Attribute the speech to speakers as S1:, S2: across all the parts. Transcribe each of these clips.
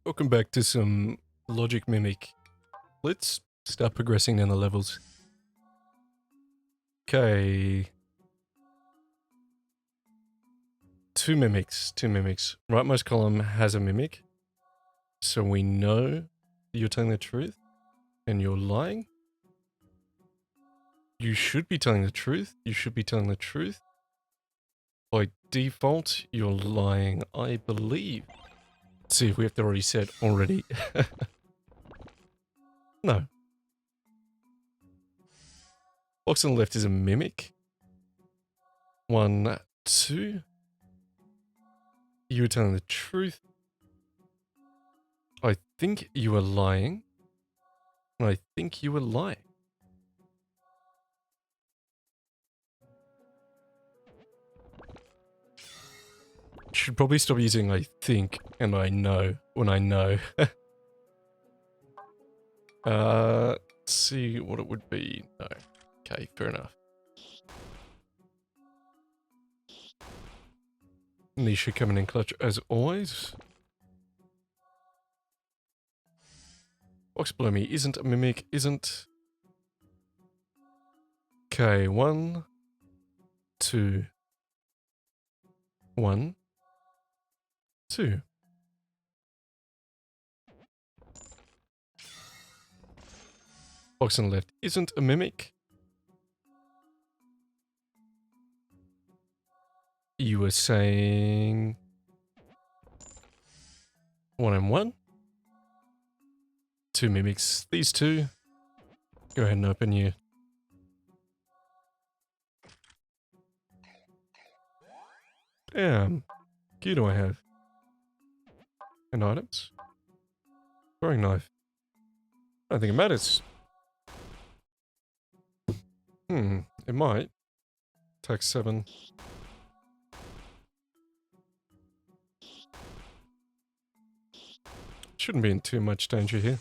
S1: Welcome back to some logic mimic. Let's start progressing down the levels. Okay. Two mimics. Rightmost column has a mimic. So we know you're telling the truth and you're lying. You should be telling the truth. By default, you're lying, I believe. Let's see if we have to already set already. No. Box on the left is a mimic. 1, 2. You were telling the truth. I think you were lying. And I think you were lying. Should probably stop using I think and I know when I know. Let's see what it would be. No. Okay, fair enough. Nisha coming in clutch as always. Box below me isn't a mimic, isn't. Okay, 1, 2. 1, 2. Box on the left isn't a mimic. You were saying 1 and 1. 2 mimics. These two. Go ahead and open you. Damn. Gear do I have? And items? Throwing knife. I don't think it matters. It might. Attack 7. Shouldn't be in too much danger here.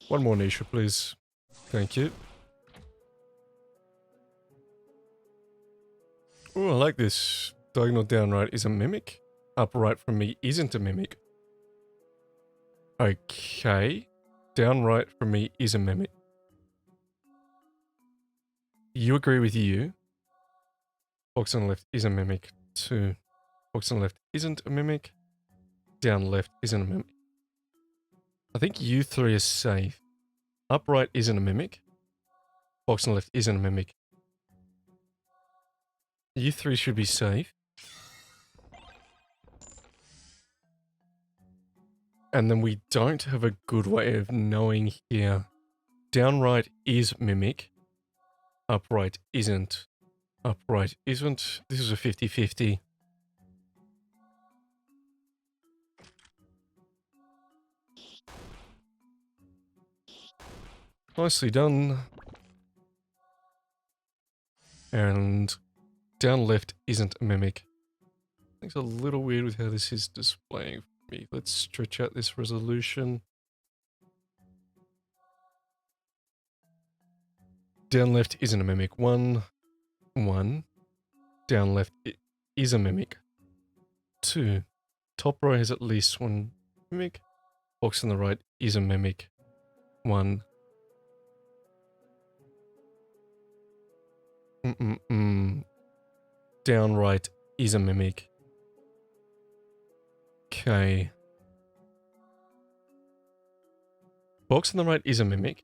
S1: One more Nisha, please. Thank you. Oh, I like this. Diagonal downright is a mimic. Upright from me isn't a mimic. Okay. Downright from me is a mimic. You agree with you. Box on the left is a mimic. 2. Box on the left isn't a mimic. Down left isn't a mimic. I think you 3 are safe. Upright isn't a mimic. Box on the left isn't a mimic. You 3 should be safe. And then we don't have a good way of knowing here. Downright is mimic. Upright isn't. Upright isn't. This is a 50-50. Nicely done. And down left isn't a mimic. I think it's a little weird with how this is displaying for me. Let's stretch out this resolution. Down left isn't a mimic. 1, 1. Down left is a mimic. 2. Top row has at least 1 mimic. Box on the right is a mimic. 1. Down right is a mimic. Okay. Box on the right is a mimic.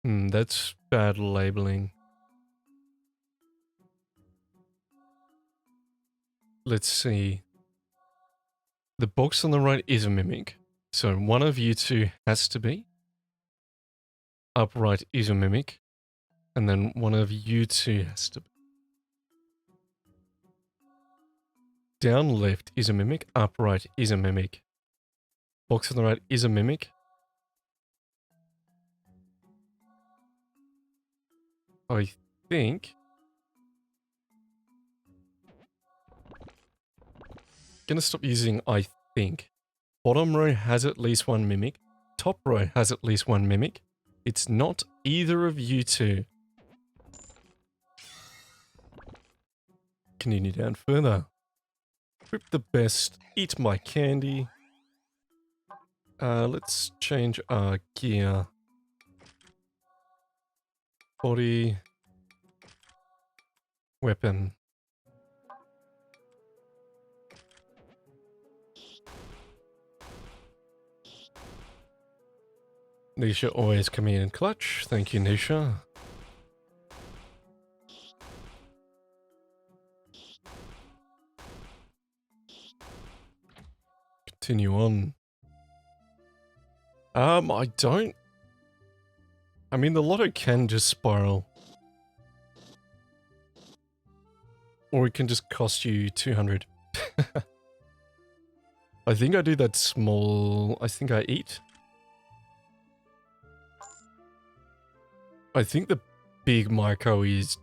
S1: That's bad labeling. Let's see. The box on the right is a mimic. So one of you 2 has to be. Upright is a mimic. And then one of you 2 has to be. Down left is a mimic. Upright is a mimic. Box on the right is a mimic. I think. Gonna stop using I think. Bottom row has at least 1 mimic. Top row has at least 1 mimic. It's not either of you 2. Continue down further. Equip the best. Eat my candy. Let's change our gear. Body. Weapon. Nisha always coming in clutch. Thank you, Nisha. Continue on. I don't... I mean, the lotto can just spiral. Or it can just cost you 200. I think I do that small... I think I eat. I think the big micro is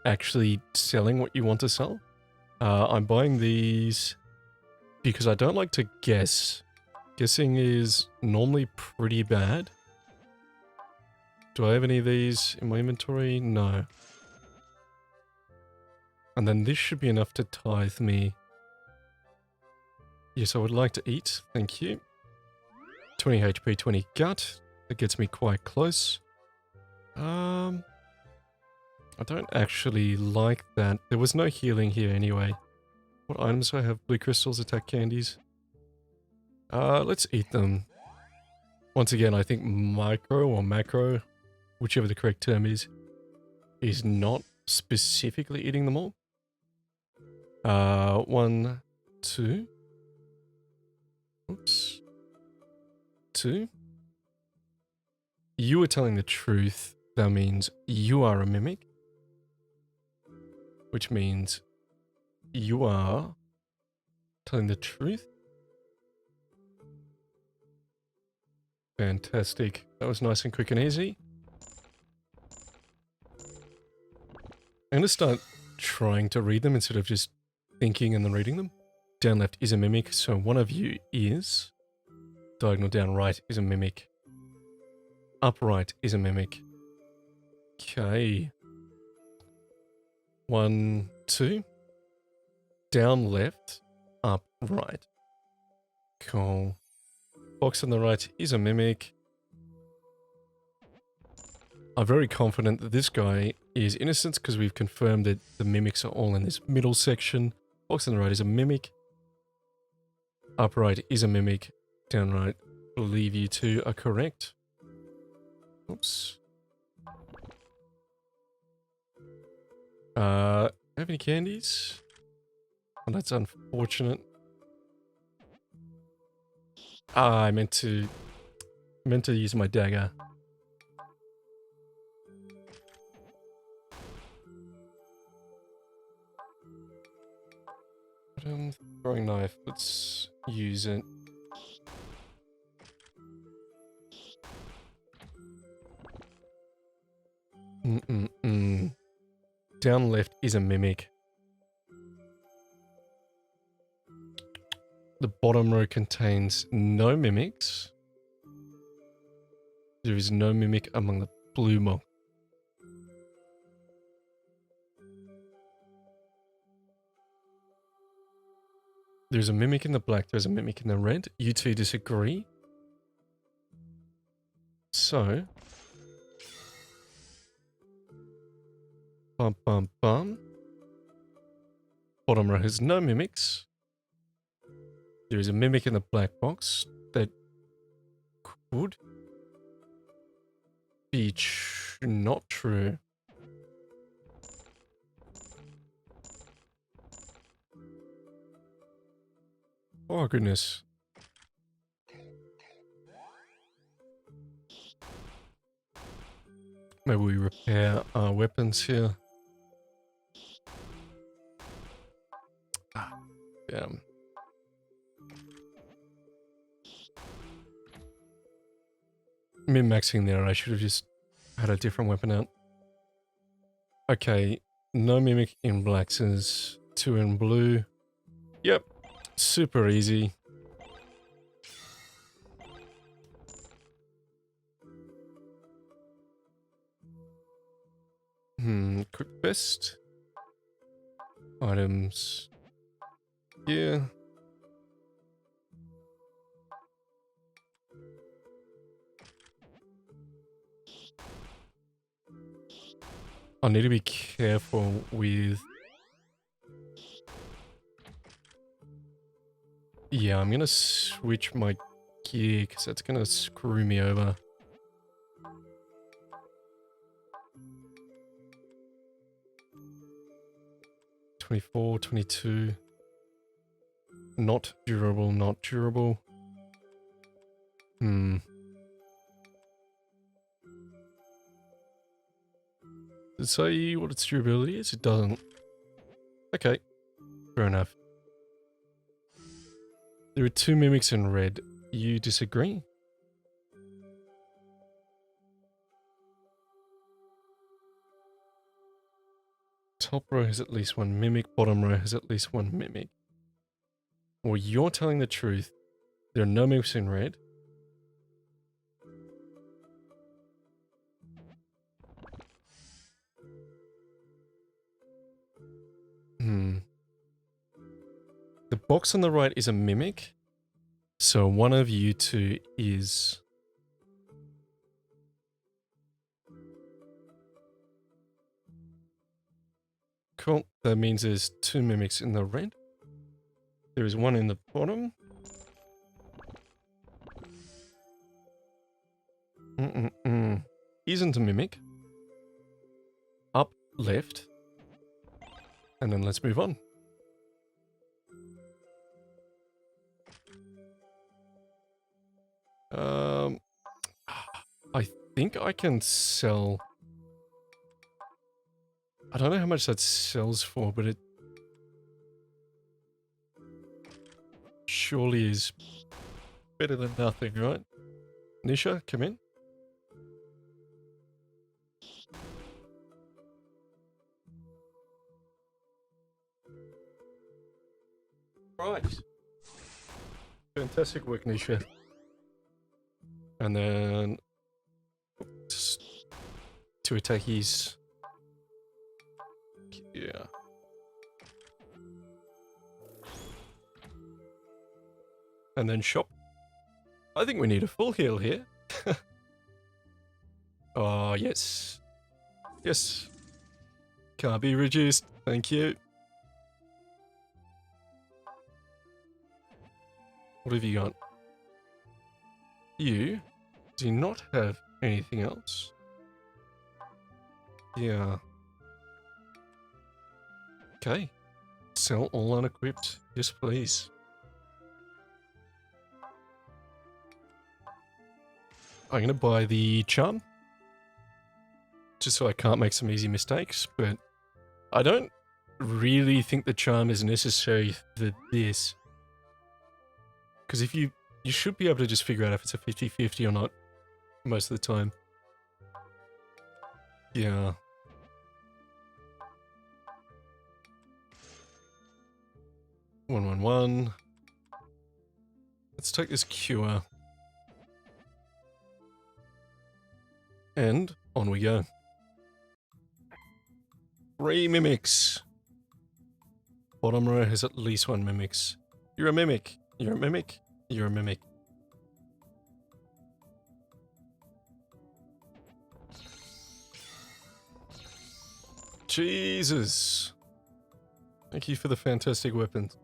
S1: actually selling what you want to sell. I'm buying these because I don't like to guess. Guessing is normally pretty bad. Do I have any of these in my inventory? No. And then this should be enough to tithe me. Yes, I would like to eat. Thank you. 20 HP, 20 gut. That gets me quite close. I don't actually like that. There was no healing here anyway. What items do I have? Blue crystals, attack candies. Let's eat them. Once again, I think micro or macro, whichever the correct term is not specifically eating them all. 1, 2. Oops. 2. You are telling the truth. That means you are a mimic. Which means you are telling the truth. Fantastic. That was nice and quick and easy. I'm going to start trying to read them instead of just thinking and then reading them. Down left is a mimic, so one of you is. Diagonal down right is a mimic. Upright is a mimic. Okay. 1, 2. Down left, up right. Cool. Box on the right is a mimic. I'm very confident that this guy is innocent because we've confirmed that the mimics are all in this middle section. Box on the right is a mimic. Upright is a mimic. Down right, believe you two are correct. Oops. Have any candies? Oh, that's unfortunate. I meant to use my dagger. Throwing knife. Let's use it. Down left is a mimic. The bottom row contains no mimics. There is no mimic among the blue mob. There's a mimic in the black, there's a mimic in the red. You two disagree. So... Bum bum bum. Bottom row has no mimics. There is a mimic in the black box that could be not true. Oh goodness. Maybe we repair our weapons here. Damn. Min-maxing there, I should have just had a different weapon out. Okay, no mimic in blacks, is 2 in blue. Yep, super easy. Quick best. items. Yeah. I need to be careful with... Yeah, I'm gonna switch my gear because that's gonna screw me over. $24, $22. Not durable, not durable. Does it say what its durability is? It doesn't. Okay, fair enough. There are 2 mimics in red. You disagree? Top row has at least 1 mimic, bottom row has at least 1 mimic. Well, you're telling the truth. There are no mimics in red. The box on the right is a mimic. So one of you two is... Cool. That means there's 2 mimics in the red. There is 1 in the bottom. Isn't a mimic. Up, left. And then let's move on. I think I can sell... I don't know how much that sells for, but it surely is better than nothing, right? Nisha, come in. Right. Fantastic work, Nisha. And then... Just 2 attackies. Yeah. And then shop. I think we need a full heal here. Oh, yes. Yes. Can't be reduced. Thank you. What have you got? You do not have anything else. Yeah. Okay. Sell all unequipped. Yes, please. I'm going to buy the charm. Just so I can't make some easy mistakes, but I don't really think the charm is necessary for this. Because if you should be able to just figure out if it's a 50-50 or not most of the time. Yeah. $111. Let's take this cure. And on we go. 3 mimics. Bottom row has at least 1 mimics. You're a mimic. You're a mimic. You're a mimic. Jesus. Thank you for the fantastic weapons.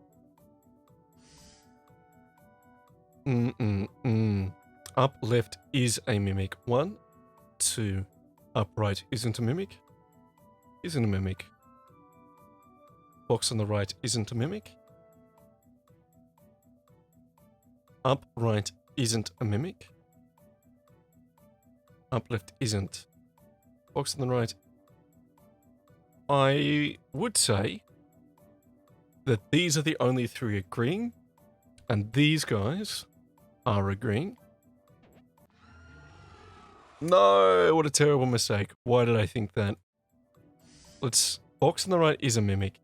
S1: Up left is a mimic. 1, 2. Up right isn't a mimic. Isn't a mimic. Box on the right isn't a mimic. Up right isn't a mimic. Up left isn't. Box on the right. I would say that these are the only 3 agreeing, and these guys are agreeing. No, what a terrible mistake. Why did I think that? Let's... Box on the right is a mimic.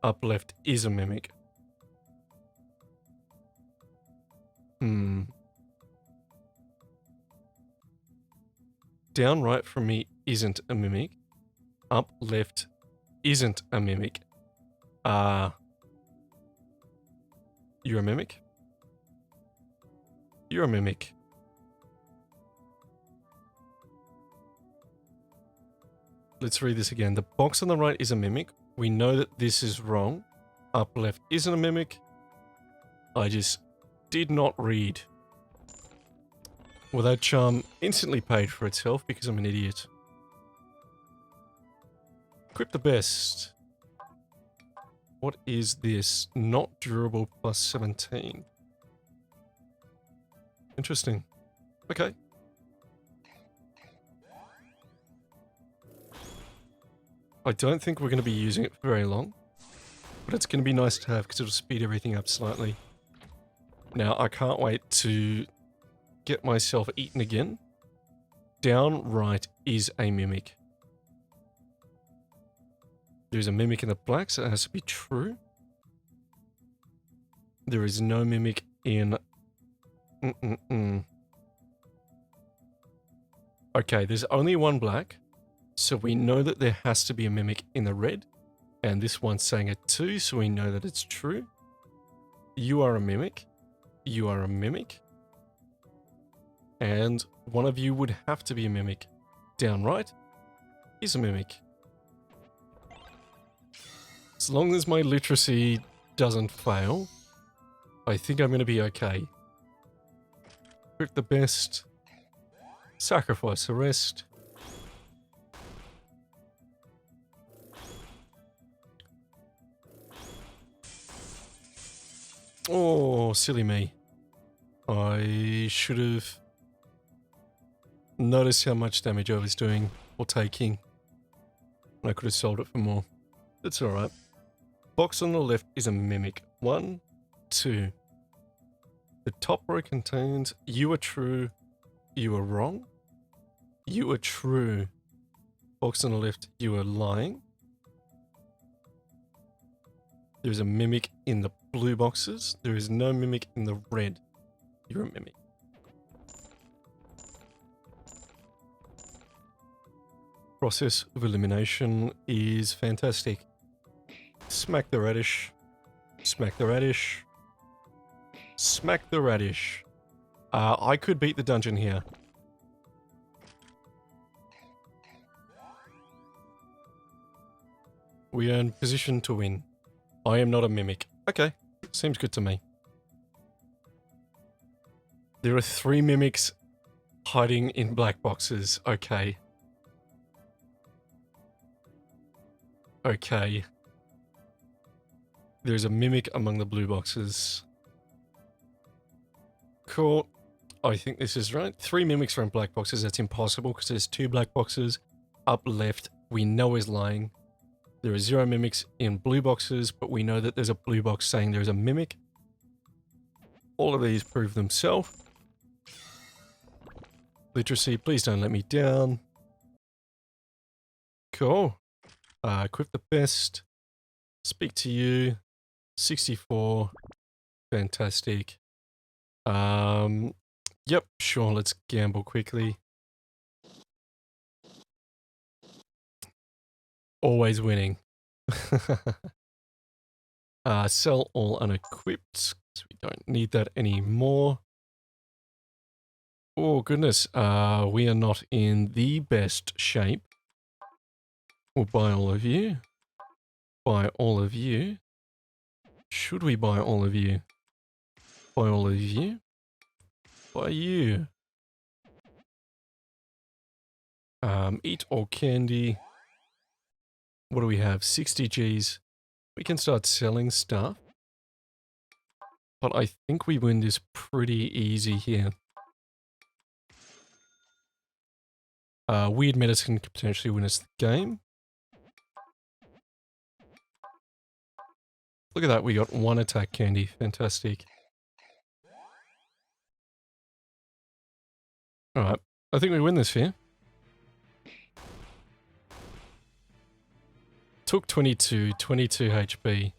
S1: Up left is a mimic. Down right from me isn't a mimic. Up left isn't a mimic. You're a mimic? You're a mimic. Let's read this again. The box on the right is a mimic. We know that this is wrong. Up left isn't a mimic. I just did not read. Well, that charm instantly paid for itself because I'm an idiot. Equip the best. What is this? Not durable plus 17. Interesting. Okay. I don't think we're going to be using it for very long. But it's going to be nice to have because it'll speed everything up slightly. Now, I can't wait to get myself eaten again. Down right is a mimic. There's a mimic in the black, so it has to be true. There is no mimic in... Okay, there's only one black, so we know that there has to be a mimic in the red. And this one's saying it too, so we know that it's true. You are a mimic. You are a mimic. And one of you would have to be a mimic. Down right is a mimic. As long as my literacy doesn't fail, I think I'm going to be okay. Pick the best. Sacrifice the rest. Oh, silly me. I should have noticed how much damage I was doing or taking. I could have sold it for more. That's alright. Box on the left is a mimic. 1, 2. The top row contains you are true, you are wrong. You are true. Box on the left, you are lying. There's a mimic in the blue boxes. There is no mimic in the red. You're a mimic. Process of elimination is fantastic. Smack the radish. Smack the radish. Smack the radish. I could beat the dungeon here. We earn position to win. I am not a mimic. Okay, seems good to me. There are 3 mimics hiding in black boxes. Okay. Okay. There's a mimic among the blue boxes. Cool. I think this is right. 3 mimics are in black boxes. That's impossible because there's 2 black boxes. Up left, we know is lying. There are 0 mimics in blue boxes, but we know that there's a blue box saying there's a mimic. All of these prove themselves. Literacy, please don't let me down. Cool. Equip the best. Speak to you. 64. Fantastic. Yep, sure, let's gamble quickly. Always winning. Sell all unequipped. So we don't need that anymore. Oh, goodness. We are not in the best shape. We'll buy all of you. Buy all of you. Should we buy all of you? Buy all of you. Buy you. Eat all candy. What do we have? 60 Gs. We can start selling stuff. But I think we win this pretty easy here. Weird medicine could potentially win us the game. Look at that, we got 1 attack candy. Fantastic. Alright, I think we win this here. Took 22 HP.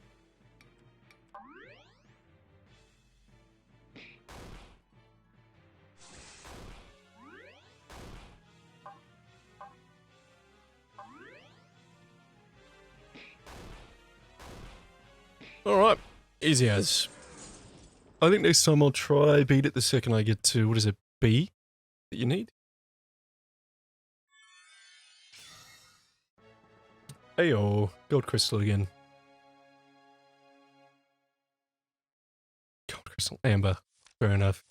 S1: Alright, easy as. I think next time I'll try beat it the second I get to, what is it, B that you need? Ayo, gold crystal again. Gold crystal, amber, fair enough.